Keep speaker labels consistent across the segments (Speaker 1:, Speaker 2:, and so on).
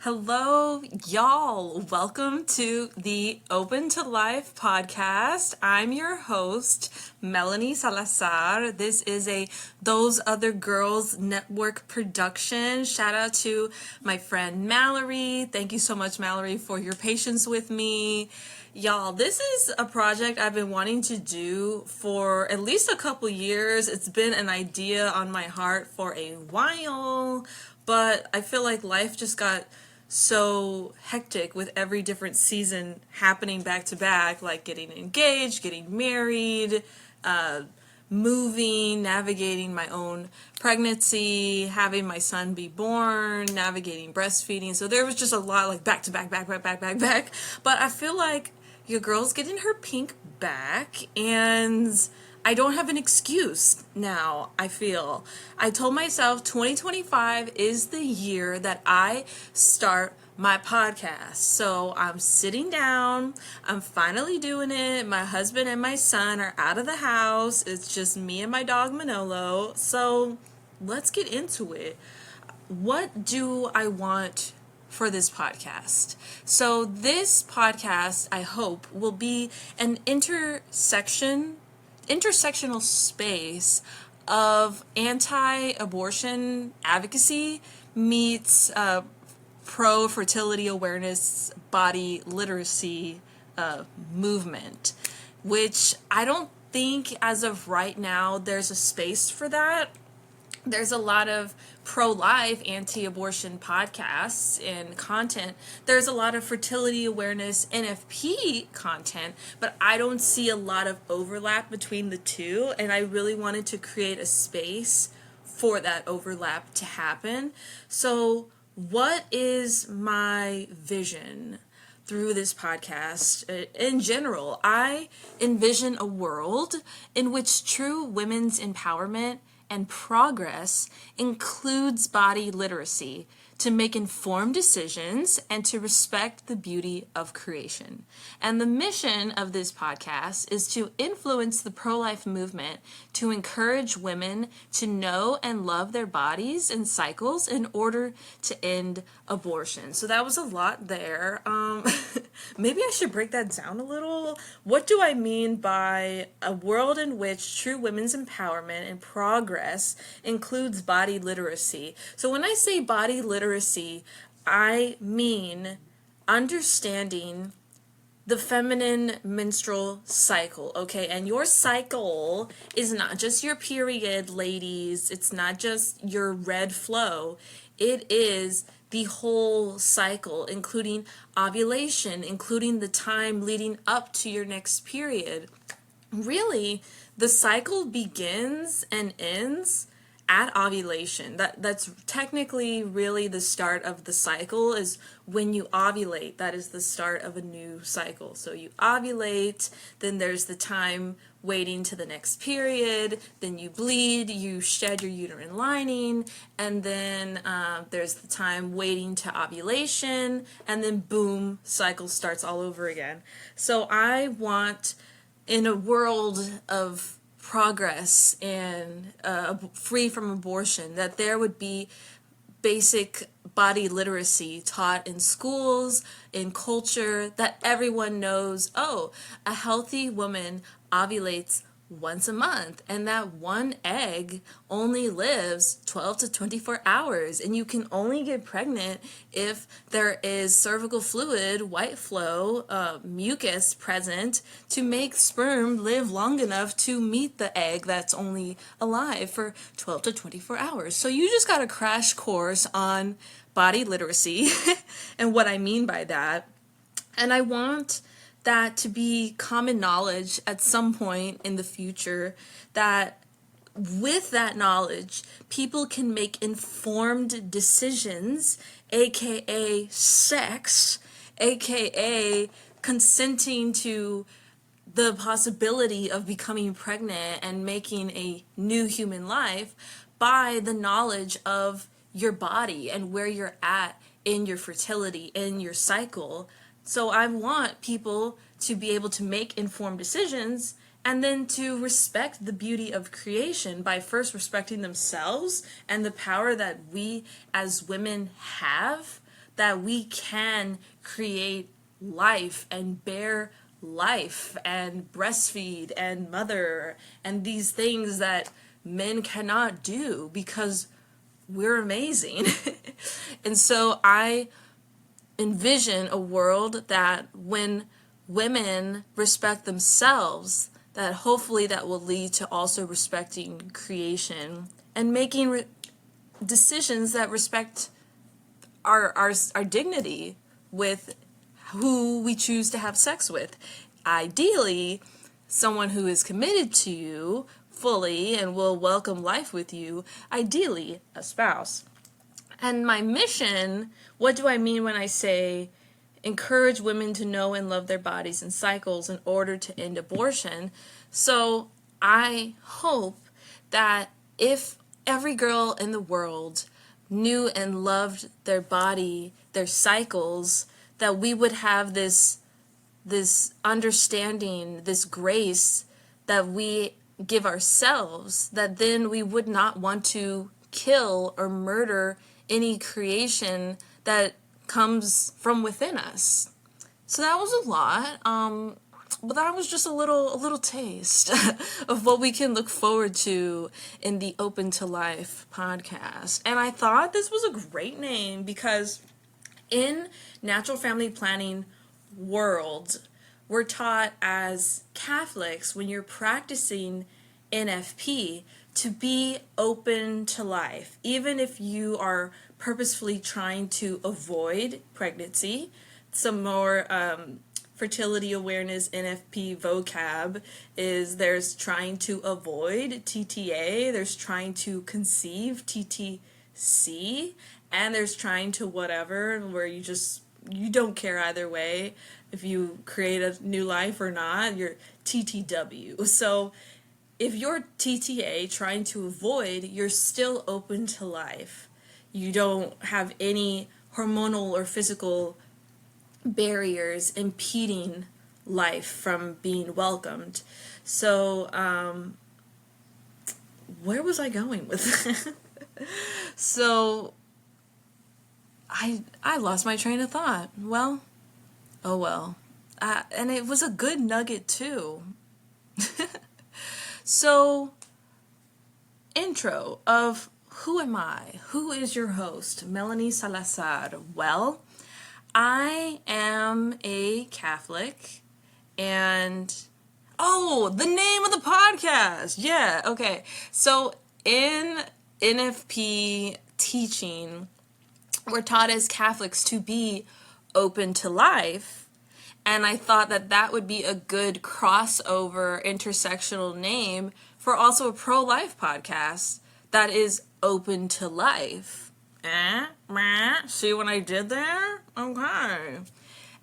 Speaker 1: Hello, y'all. Welcome to the Open to Life podcast. I'm your host, Melanie Salazar. This is a Those Other Girls Network production. Shout out to my friend Mallory. Thank you so much, Mallory, for your patience with me. Y'all, this is a project I've been wanting to do for at least a couple years. It's been an idea on my heart for a while, but I feel like life just got so hectic with every different season happening back to back, like getting engaged, getting married, moving, navigating my own pregnancy, having my son be born, navigating breastfeeding. So there was just a lot, like back to back. But I feel like your girl's getting her pink back, and I don't have an excuse now, I feel. I told myself 2025 is the year that I start my podcast. So I'm sitting down, I'm finally doing it. My husband and my son are out of the house. It's just me and my dog Manolo. So let's get into it. What do I want for this podcast? So this podcast, I hope, will be an intersectional space of anti-abortion advocacy meets pro-fertility awareness body literacy movement, which I don't think as of right now there's a space for that. There's a lot of pro-life, anti-abortion podcasts and content. There's a lot of fertility awareness, NFP content, but I don't see a lot of overlap between the two, and I really wanted to create a space for that overlap to happen. So what is my vision through this podcast? In general, I envision a world in which true women's empowerment and progress includes body literacy to make informed decisions and to respect the beauty of creation. And the mission of this podcast is to influence the pro-life movement to encourage women to know and love their bodies and cycles in order to end abortion. So that was a lot there. Maybe I should break that down a little. What do I mean by a world in which true women's empowerment and progress includes body literacy? So when I say body literacy, I mean understanding the feminine menstrual cycle, okay? And your cycle is not just your period, ladies. It's not just your red flow. It is the whole cycle, including ovulation, including the time leading up to your next period. Really, the cycle begins and ends at ovulation. That's technically really the start of the cycle, is when you ovulate. That is the start of a new cycle. So you ovulate, then there's the time waiting to the next period, then you bleed, you shed your uterine lining, and then there's the time waiting to ovulation, and then boom, cycle starts all over again. So I want, in a world of progress and free from abortion, that there would be basic body literacy taught in schools, in culture, that everyone knows, oh, a healthy woman ovulates once a month, and that one egg only lives 12 to 24 hours, and you can only get pregnant if there is cervical fluid, white flow, mucus present to make sperm live long enough to meet the egg that's only alive for 12 to 24 hours. So you just got a crash course on body literacy and what I mean by that. And I want that to be common knowledge at some point in the future, that with that knowledge, people can make informed decisions, aka sex, aka consenting to the possibility of becoming pregnant and making a new human life by the knowledge of your body and where you're at in your fertility, in your cycle. So I want people to be able to make informed decisions and then to respect the beauty of creation by first respecting themselves and the power that we as women have, that we can create life and bear life and breastfeed and mother and these things that men cannot do because we're amazing. And so I envision a world that when women respect themselves, that hopefully that will lead to also respecting creation and making decisions that respect our dignity with who we choose to have sex with. Ideally, someone who is committed to you fully and will welcome life with you, ideally a spouse. And my mission, what do I mean when I say encourage women to know and love their bodies and cycles in order to end abortion? So I hope that if every girl in the world knew and loved their body, their cycles, that we would have this understanding, this grace that we give ourselves, that then we would not want to kill or murder any creation that comes from within us. So that was a lot, but that was just a little taste of what we can look forward to in the Open to Life podcast. And I thought this was a great name because in natural family planning world, we're taught as Catholics, when you're practicing NFP, to be open to life, even if you are purposefully trying to avoid pregnancy. Some more fertility awareness NFP vocab is there's trying to avoid TTA, there's trying to conceive TTC, and there's trying to whatever, where you don't care either way if you create a new life or not, you're TTW. So if you're TTA, trying to avoid, you're still open to life. You don't have any hormonal or physical barriers impeding life from being welcomed. So, where was I going with that? So, I lost my train of thought. Well, oh well. And it was a good nugget too. So, intro of who am I? Who is your host? Melanie Salazar. Well, I am a Catholic, and the name of the podcast. Yeah, okay. So in NFP teaching, we're taught as Catholics to be open to life. And I thought that would be a good crossover intersectional name for also a pro-life podcast that is open to life. See what I did there? Okay.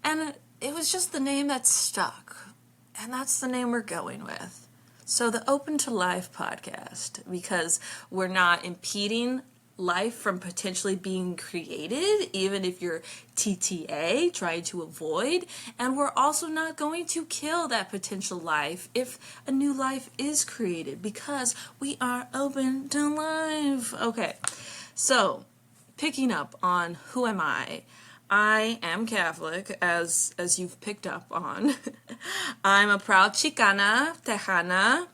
Speaker 1: And it was just the name that stuck. And that's the name we're going with. So the Open to Life podcast, because we're not impeding life from potentially being created, even if you're TTA, trying to avoid, and we're also not going to kill that potential life if a new life is created, because we are open to life. Okay, so picking up on who am I am Catholic, as you've picked up on. I'm a proud Chicana, Tejana.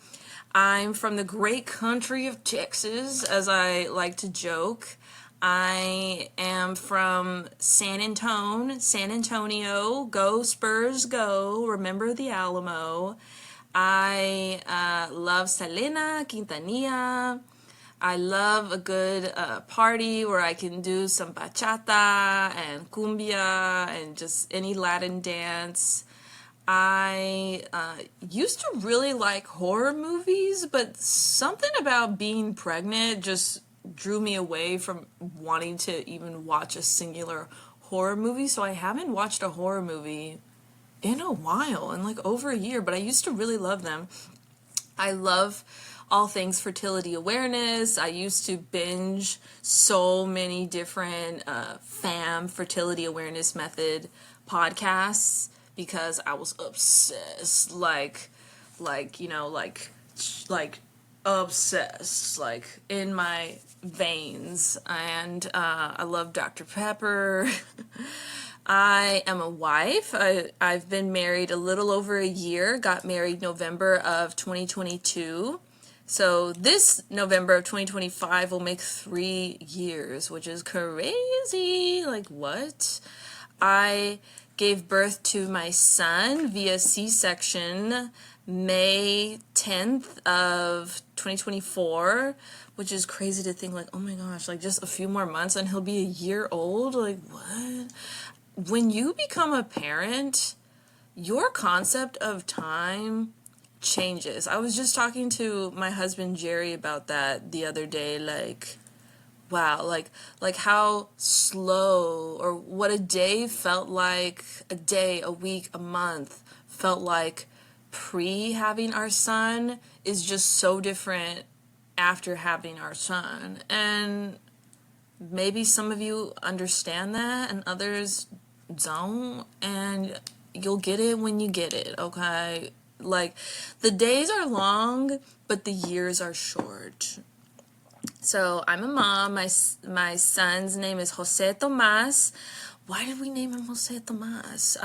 Speaker 1: I'm from the great country of Texas, as I like to joke. I am from San Antonio. Go Spurs, go. Remember the Alamo. I love Selena, Quintanilla. I love a good party where I can do some bachata and cumbia and just any Latin dance. I used to really like horror movies, but something about being pregnant just drew me away from wanting to even watch a singular horror movie. So I haven't watched a horror movie in a while, in like over a year, but I used to really love them. I love all things fertility awareness. I used to binge so many different fertility awareness method podcasts, because I was obsessed, like obsessed, like in my veins. And I love Dr. Pepper. I am a wife. I've been married a little over a year, got married November of 2022. So this November of 2025 will make 3 years, which is crazy. Like, what? I gave birth to my son via C-section May 10th of 2024, which is crazy to think, like, oh my gosh, like just a few more months and he'll be a year old. Like, what? When you become a parent, your concept of time changes. I was just talking to my husband Jerry about that the other day, like, wow, like how slow, or what a day felt like, a day, a week, a month felt like pre having our son is just so different after having our son. And maybe some of you understand that and others don't, and you'll get it when you get it, okay? Like, the days are long, but the years are short. So I'm a mom. My son's name is Jose Tomas. Why did we name him Jose Tomas?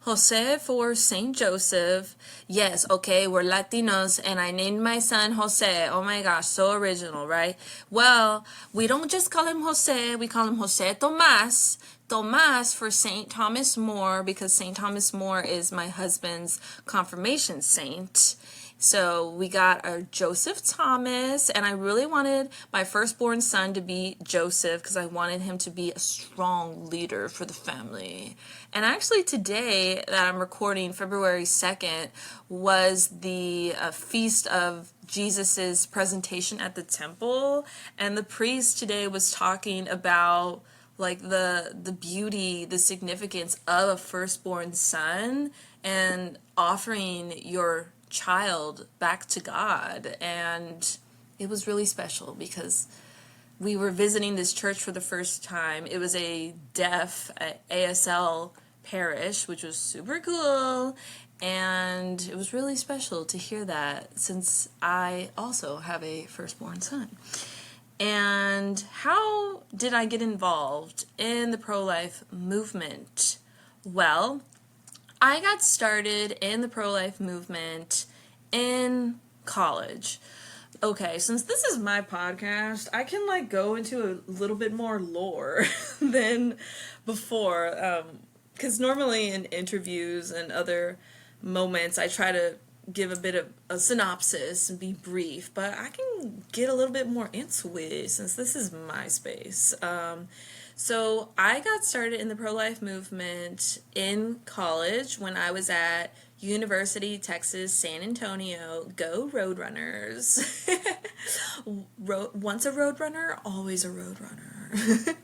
Speaker 1: Jose for Saint Joseph. Yes, okay, we're Latinos, and I named my son Jose. Oh my gosh, so original, right? Well, we don't just call him Jose, we call him Jose Tomas. Tomas for Saint Thomas More, because Saint Thomas More is my husband's confirmation saint. So we got our Joseph Thomas, and I really wanted my firstborn son to be Joseph because I wanted him to be a strong leader for the family. And actually today that I'm recording, February 2nd, was the feast of Jesus's presentation at the temple, and the priest today was talking about like the beauty, the significance of a firstborn son and offering your child back to God. And it was really special because we were visiting this church for the first time. It was a deaf ASL parish, which was super cool, and it was really special to hear that since I also have a firstborn son. And how did I get involved in the pro-life movement? Well, I got started in the pro-life movement in college. Okay, since this is my podcast, I can like go into a little bit more lore than before. Because normally in interviews and other moments, I try to give a bit of a synopsis and be brief, but I can get a little bit more into it since this is my space. So I got started in the pro-life movement in college when I was at University, Texas, San Antonio. Go Roadrunners. Once a Roadrunner, always a Roadrunner.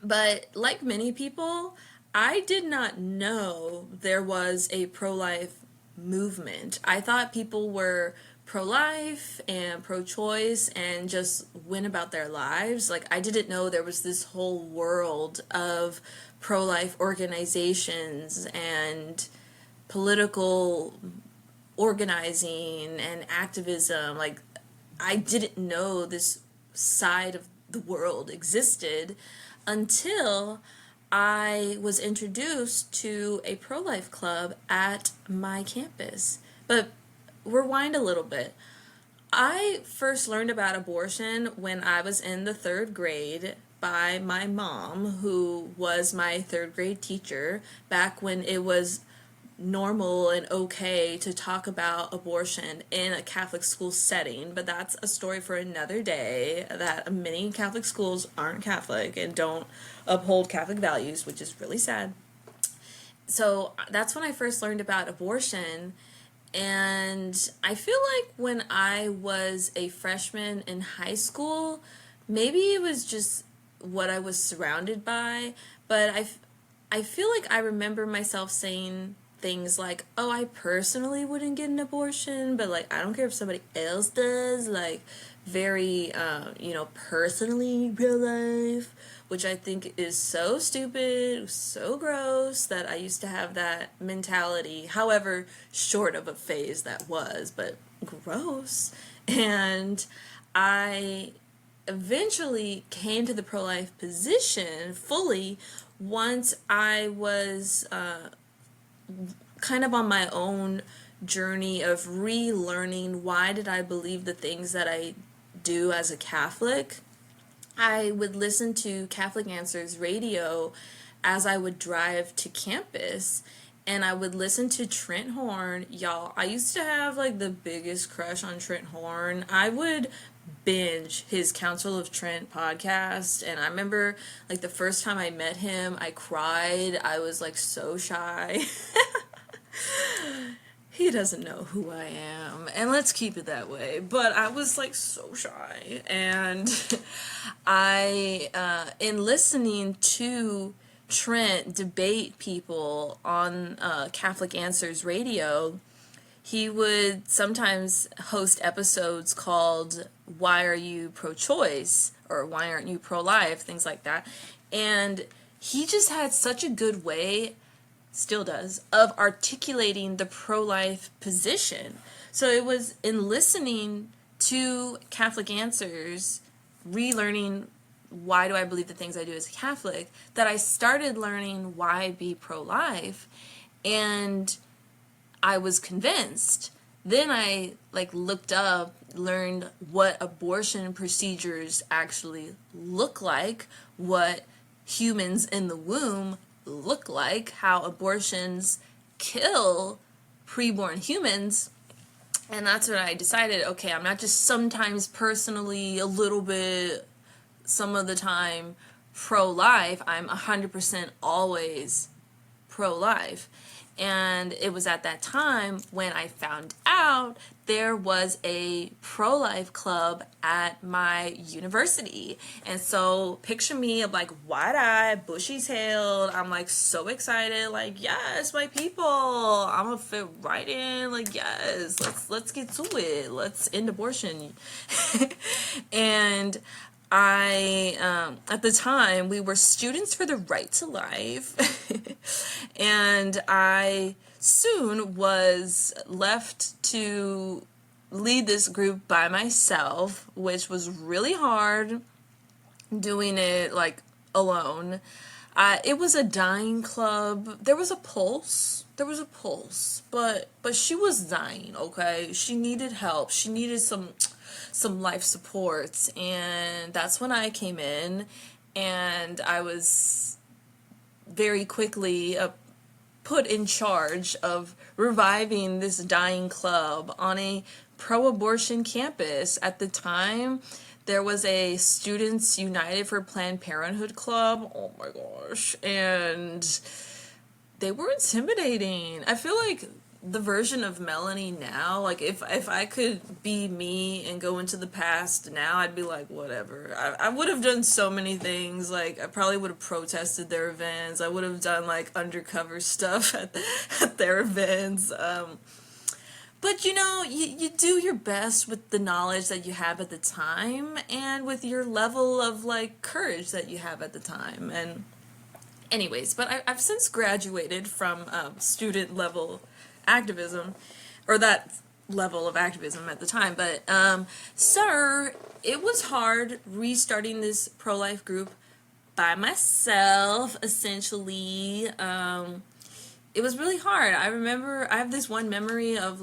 Speaker 1: But like many people, I did not know there was a pro-life movement. I thought people were pro-life and pro-choice and just went about their lives. Like, I didn't know there was this whole world of pro-life organizations and political organizing and activism. Like, I didn't know this side of the world existed until I was introduced to a pro-life club at my campus. But rewind a little bit. I first learned about abortion when I was in the 3rd grade by my mom, who was my 3rd grade teacher back when it was normal and okay to talk about abortion in a Catholic school setting. But that's a story for another day, that many Catholic schools aren't Catholic and don't uphold Catholic values, which is really sad. So that's when I first learned about abortion. And I feel like when I was a freshman in high school, maybe it was just what I was surrounded by, but I feel like I remember myself saying things like, oh, I personally wouldn't get an abortion, but like, I don't care if somebody else does, like, very, personally real life, which I think is so stupid, so gross, that I used to have that mentality, however short of a phase that was, but gross. And I eventually came to the pro-life position fully once I was kind of on my own journey of relearning why did I believe the things that I do as a Catholic. I would listen to Catholic Answers radio as I would drive to campus, and I would listen to Trent Horn. Y'all, I used to have like the biggest crush on Trent Horn. I would binge his Council of Trent podcast, and I remember like the first time I met him, I cried. I was like so shy. He doesn't know who I am, and let's keep it that way. But I was like so shy, and in listening to Trent debate people on Catholic Answers Radio, he would sometimes host episodes called "Why Are You Pro-Choice?" or "Why Aren't You Pro-Life?" things like that, and he just had such a good way, still does, of articulating the pro-life position. So it was in listening to Catholic Answers, relearning why do I believe the things I do as a Catholic, that I started learning why be pro-life, and I was convinced. Then I looked up, learned what abortion procedures actually look like, what humans in the womb look like, how abortions kill preborn humans. And that's when I decided, okay, I'm not just sometimes personally a little bit, some of the time pro-life, I'm 100% always pro-life. And it was at that time when I found out there was a pro-life club at my university. And so picture me, I'm like wide-eyed, bushy-tailed. I'm like so excited, like, yes, my people, I'm gonna fit right in, like, yes, let's get to it. Let's end abortion. And at the time, we were Students for the Right to Life, and I soon was left to lead this group by myself, which was really hard doing it, alone. It was a dying club. There was a pulse, but she was dying, okay? She needed help. She needed some life supports, and that's when I came in, and I was very quickly put in charge of reviving this dying club on a pro-abortion campus. At the time, there was a Students United for Planned Parenthood club. Oh my gosh. And they were intimidating. I feel like the version of Melanie now, if I could be me and go into the past now, I'd be like, whatever. I would have done so many things. I probably would have protested their events. I would have done undercover stuff at their events. But you do your best with the knowledge that you have at the time and with your level of courage that you have at the time. And anyways, but I've since graduated from student level activism, or that level of activism at the time. But sir, it was hard restarting this pro-life group by myself, essentially. It was really hard. I remember I have this one memory of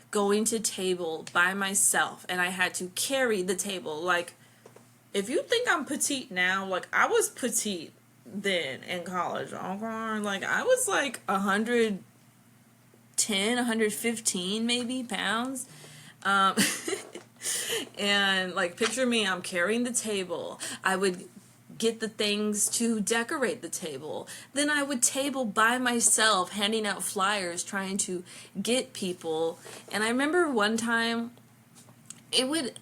Speaker 1: going to table by myself, and I had to carry the table. If you think I'm petite now, I was petite then in college. I was 110, 115 maybe pounds. And picture me, I'm carrying the table. I would get the things to decorate the table. Then I would table by myself, handing out flyers, trying to get people. And I remember one time, it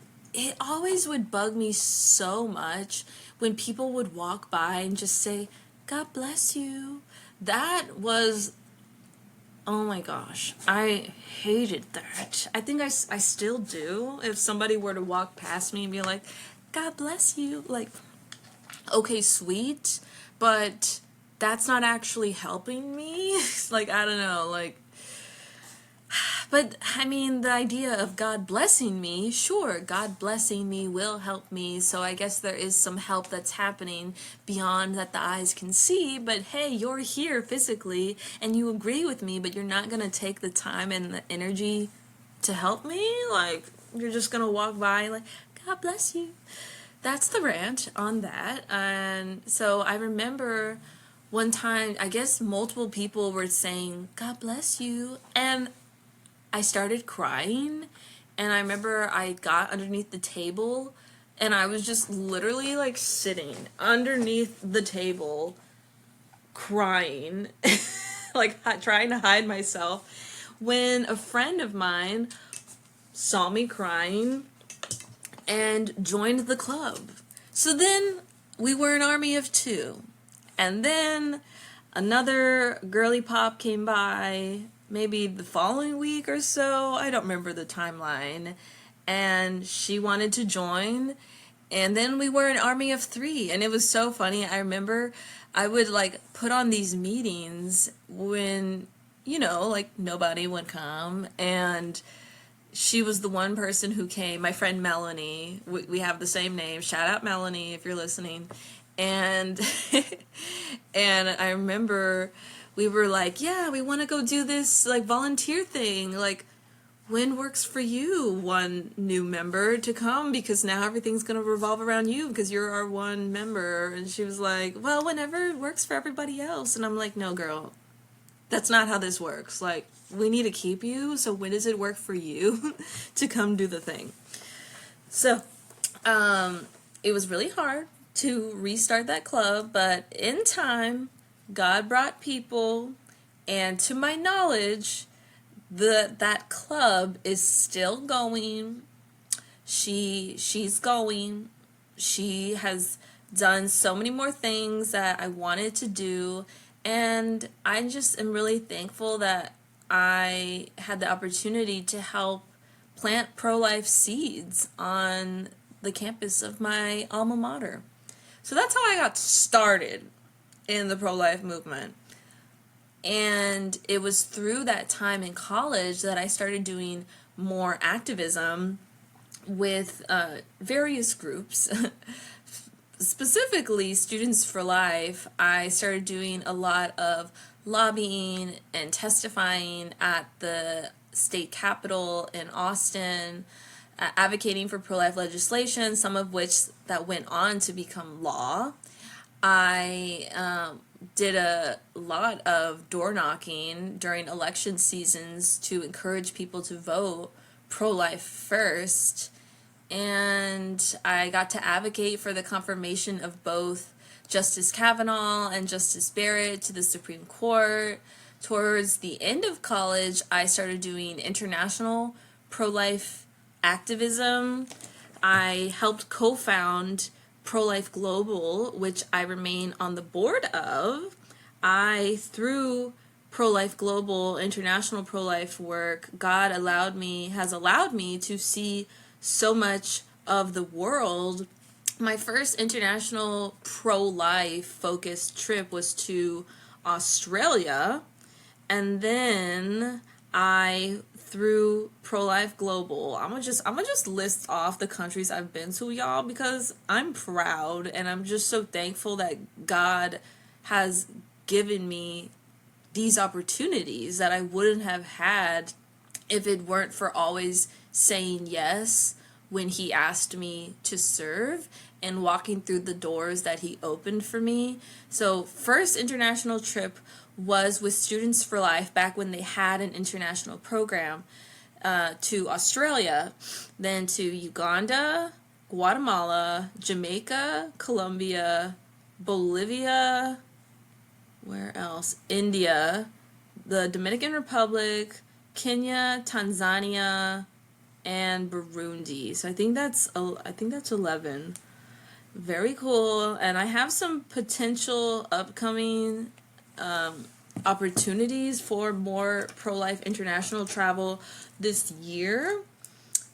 Speaker 1: always would bug me so much when people would walk by and just say, "God bless you." That was, oh my gosh, I hated that. I think I still do. If somebody were to walk past me and be like, "God bless you," okay, sweet, but that's not actually helping me. I don't know, But I mean, the idea of God blessing me, sure, God blessing me will help me. So I guess there is some help that's happening beyond that the eyes can see. But hey, you're here physically and you agree with me, but you're not going to take the time and the energy to help me. Like, you're just going to walk by like, God bless you. That's the rant on that. And so I remember one time, I guess multiple people were saying, God bless you. And I started crying. And I remember I got underneath the table and I was just literally like sitting underneath the table crying, like trying to hide myself, when a friend of mine saw me crying and joined the club. So then we were an army of two. And then another girly pop came by, maybe the following week or so. I don't remember the timeline. And she wanted to join. And then we were an army of three. And it was so funny. I remember I would like put on these meetings when, you know, like nobody would come. And she was the one person who came, my friend Melanie. We have the same name. Shout out Melanie if you're listening. And and I remember we were like, yeah, we want to go do this like volunteer thing. Like, when works for you, one new member, to come, because now everything's going to revolve around you because you're our one member. And she was like, well, whenever works for everybody else. And I'm like, no, girl, that's not how this works. Like, we need to keep you, so when does it work for you to come do the thing? So, it was really hard to restart that club, but in time, God brought people, and to my knowledge, that club is still going. She's going. She has done so many more things that I wanted to do, and I just am really thankful that I had the opportunity to help plant pro-life seeds on the campus of my alma mater. So that's how I got started in the pro-life movement. And it was through that time in college that I started doing more activism with various groups. Specifically, Students for Life. I started doing a lot of lobbying and testifying at the state capitol in Austin, advocating for pro-life legislation, some of which that went on to become law. I did a lot of door knocking during election seasons to encourage people to vote pro-life first. And I got to advocate for the confirmation of both Justice Kavanaugh and Justice Barrett to the Supreme Court. Towards the end of college, I started doing international pro-life activism. I helped co-found Pro-Life Global, which I remain on the board of. Through Pro-Life Global, international pro-life work, God has allowed me to see so much of the world. My first international pro-life focused trip was to Australia, and then through Pro-Life Global, I'm gonna just list off the countries I've been to, y'all, because I'm proud and I'm just so thankful that God has given me these opportunities that I wouldn't have had if it weren't for always saying yes when He asked me to serve and walking through the doors that He opened for me. So first international trip was with Students for Life back when they had an international program, to Australia, then to Uganda, Guatemala, Jamaica, Colombia, Bolivia, where else? India, the Dominican Republic, Kenya, Tanzania, and Burundi. So I think that's 11. Very cool. And I have some potential upcoming opportunities for more pro-life international travel this year.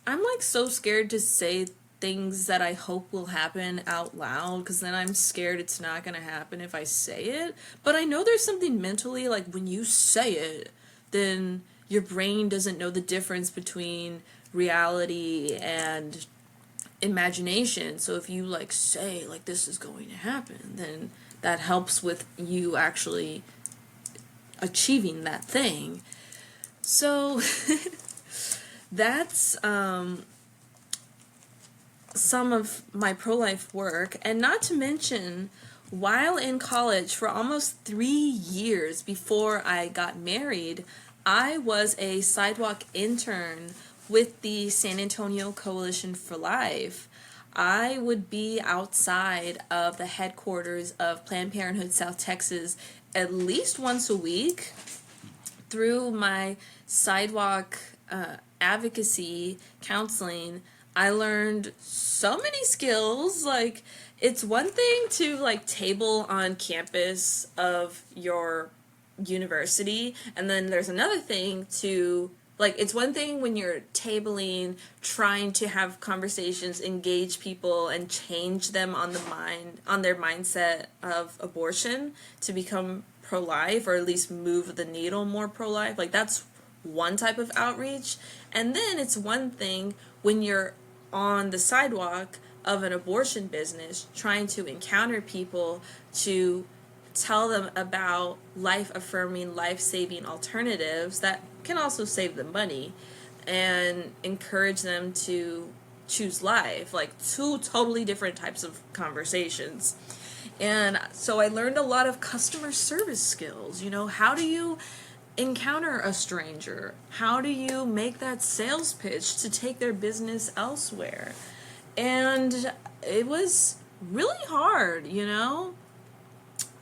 Speaker 1: I'm like so scared to say things that I hope will happen out loud, because then I'm scared it's not going to happen if I say it. But I know there's something mentally, like when you say it, then your brain doesn't know the difference between reality and imagination. So if you like say like this is going to happen, then that helps with you actually achieving that thing. So that's some of my pro-life work. And not to mention, while in college for almost 3 years before I got married, I was a sidewalk intern with the San Antonio Coalition for Life. I would be outside of the headquarters of Planned Parenthood South Texas at least once a week. Through my sidewalk advocacy counseling, I learned so many skills. Like, it's one thing to like table on campus of your university, and then there's another thing to like, it's one thing when you're tabling, trying to have conversations, engage people, and change them on their mindset of abortion to become pro-life, or at least move the needle more pro-life. Like, that's one type of outreach. And then it's one thing when you're on the sidewalk of an abortion business trying to encounter people to tell them about life-affirming, life-saving alternatives that can also save them money and encourage them to choose life. Like, two totally different types of conversations. And so I learned a lot of customer service skills. You know, how do you encounter a stranger? How do you make that sales pitch to take their business elsewhere? And it was really hard, you know?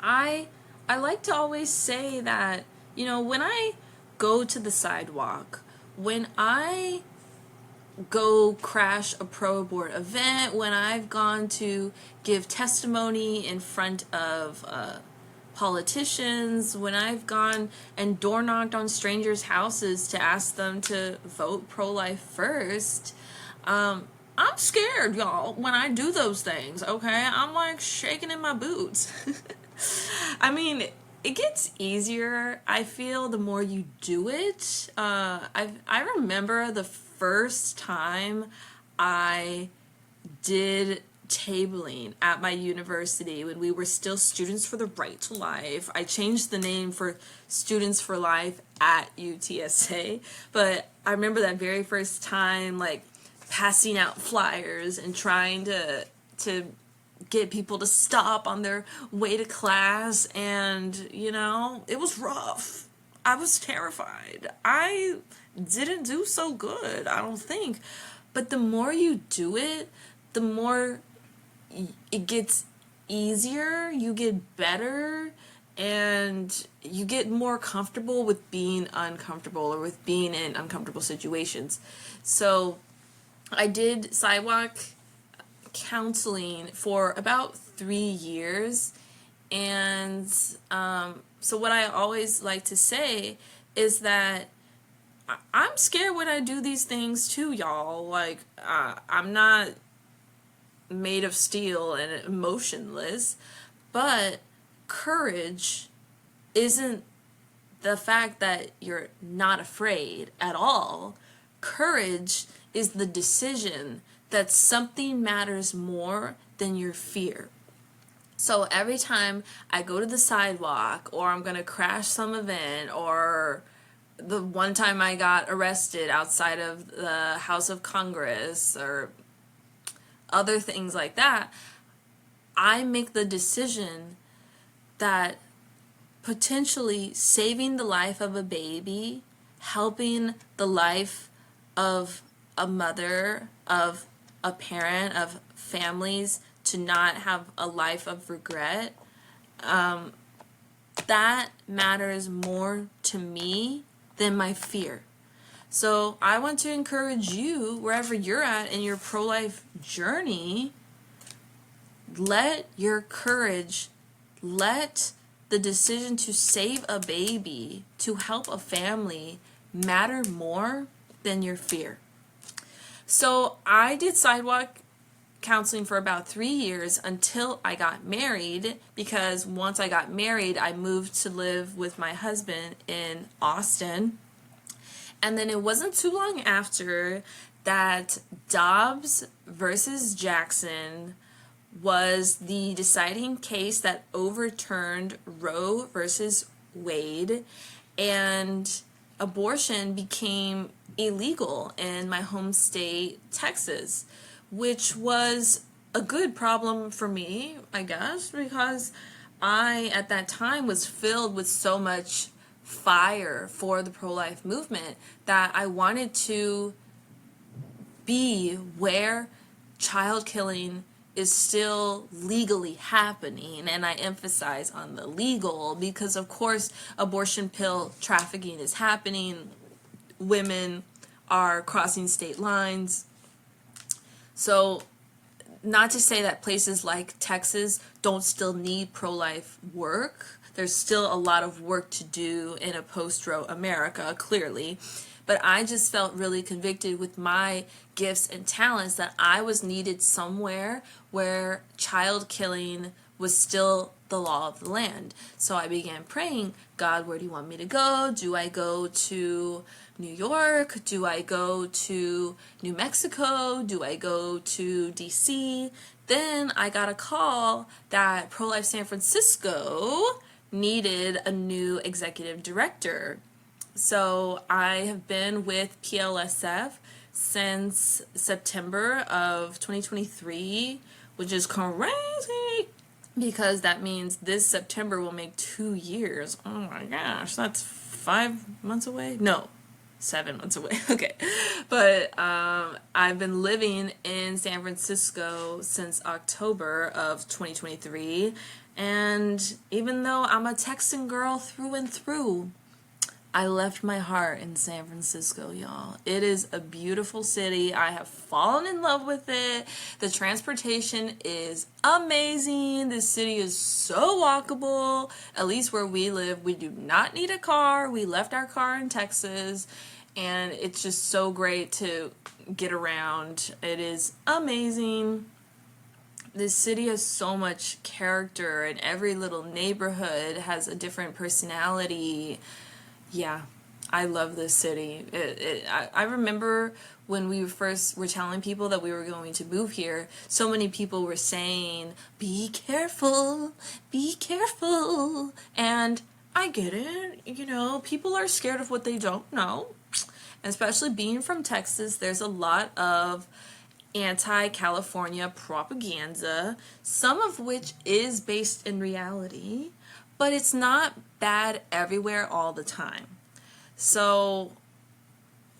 Speaker 1: I like to always say that, you know, when I go to the sidewalk, when I go crash a pro-abort event, when I've gone to give testimony in front of politicians, when I've gone and door knocked on strangers' houses to ask them to vote pro-life first, I'm scared, y'all, when I do those things, okay? I'm like shaking in my boots. I mean, it gets easier, I feel, the more you do it. I remember the first time I did tabling at my university when we were still Students for the Right to Life. I changed the name for Students for Life at UTSA, but I remember that very first time, like, passing out flyers and trying to get people to stop on their way to class, and, you know, it was rough. I was terrified. I didn't do so good, I don't think. But the more you do it, the more it gets easier, you get better, and you get more comfortable with being uncomfortable or with being in uncomfortable situations. So I did sidewalk counseling for about 3 years, and so what I always like to say is that I'm scared when I do these things too, y'all. Like, I'm not made of steel and emotionless, but courage isn't the fact that you're not afraid at all. Courage is the decision that something matters more than your fear. So every time I go to the sidewalk, or I'm going to crash some event, or the one time I got arrested outside of the House of Congress, or other things like that, I make the decision that potentially saving the life of a baby, helping the life of a mother, of a parent, of families to not have a life of regret, that matters more to me than my fear. So I want to encourage you, wherever you're at in your pro-life journey, let your courage, let the decision to save a baby, to help a family, matter more than your fear. So I did sidewalk counseling for about 3 years until I got married, because once I got married, I moved to live with my husband in Austin. And then it wasn't too long after that Dobbs versus Jackson was the deciding case that overturned Roe versus Wade, and abortion became illegal in my home state, Texas, which was a good problem for me, I guess, because I, at that time, was filled with so much fire for the pro-life movement that I wanted to be where child killing is still legally happening. And I emphasize on the legal because, of course, abortion pill trafficking is happening. Women are crossing state lines. So, not to say that places like Texas don't still need pro-life work. There's still a lot of work to do in a post-Roe America, clearly. But I just felt really convicted with my gifts and talents that I was needed somewhere where child killing was still the law of the land. So I began praying, God, where do you want me to go? Do I go to New York? Do I go to New Mexico? Do I go to DC? Then I got a call that Pro-Life San Francisco needed a new executive director. So I have been with PLSF since September of 2023, which is crazy because that means this September will make 2 years. Oh my gosh, that's 5 months away? No, 7 months away. Okay. But I've been living in San Francisco since October of 2023. And even though I'm a Texan girl through and through, I left my heart in San Francisco, y'all. It is a beautiful city. I have fallen in love with it. The transportation is amazing. This city is so walkable. At least where we live, we do not need a car. We left our car in Texas, and it's just so great to get around. It is amazing. This city has so much character, and every little neighborhood has a different personality. Yeah, I love this city. I remember when we first were telling people that we were going to move here, so many people were saying, be careful, be careful. And I get it. You know, people are scared of what they don't know. And especially being from Texas, there's a lot of anti-California propaganda, some of which is based in reality, but it's not bad everywhere all the time. So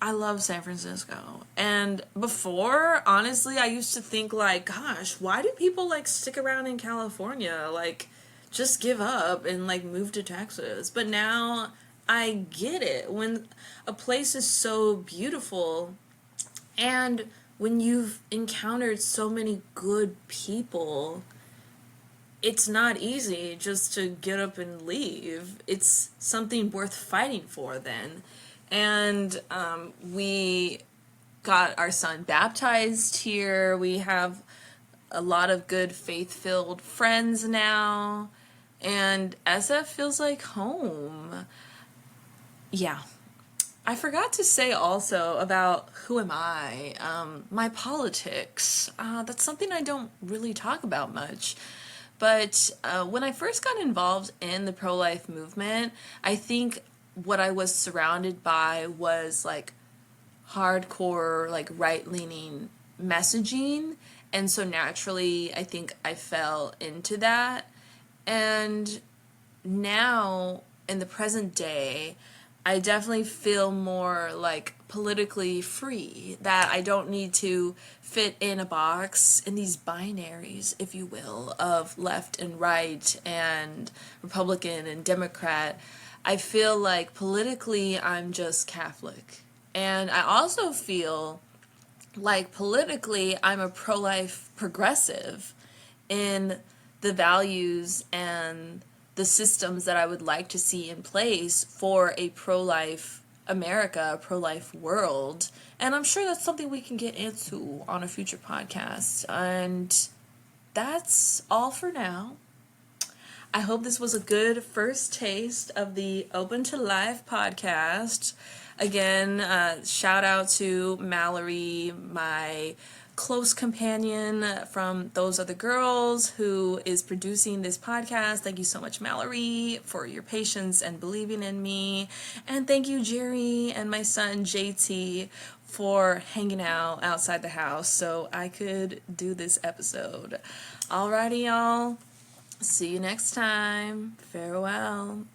Speaker 1: I love San Francisco. And before, honestly, I used to think like, gosh, why do people like stick around in California? Like, just give up and like move to Texas. But now I get it. When a place is so beautiful and when you've encountered so many good people, it's not easy just to get up and leave. It's something worth fighting for then. And we got our son baptized here. We have a lot of good faith-filled friends now. And SF feels like home. Yeah. I forgot to say also about who am I, my politics. That's something I don't really talk about much. But when I first got involved in the pro-life movement, I think what I was surrounded by was like hardcore, like right-leaning messaging. And so naturally, I think I fell into that. And now, in the present day, I definitely feel more like politically free, that I don't need to fit in a box in these binaries, if you will, of left and right and Republican and Democrat. I feel like politically I'm just Catholic. And I also feel like politically I'm a pro-life progressive in the values and the systems that I would like to see in place for a pro-life America, a pro-life world. And I'm sure that's something we can get into on a future podcast. And that's all for now. I hope this was a good first taste of the Open to Life podcast. Again, shout out to Mallory, my close companion from Those Other Girls, who is producing this podcast. Thank you so much, Mallory, for your patience and believing in me. And thank you, Jerry, and my son, JT, for hanging out outside the house so I could do this episode. Alrighty, y'all. See you next time. Farewell.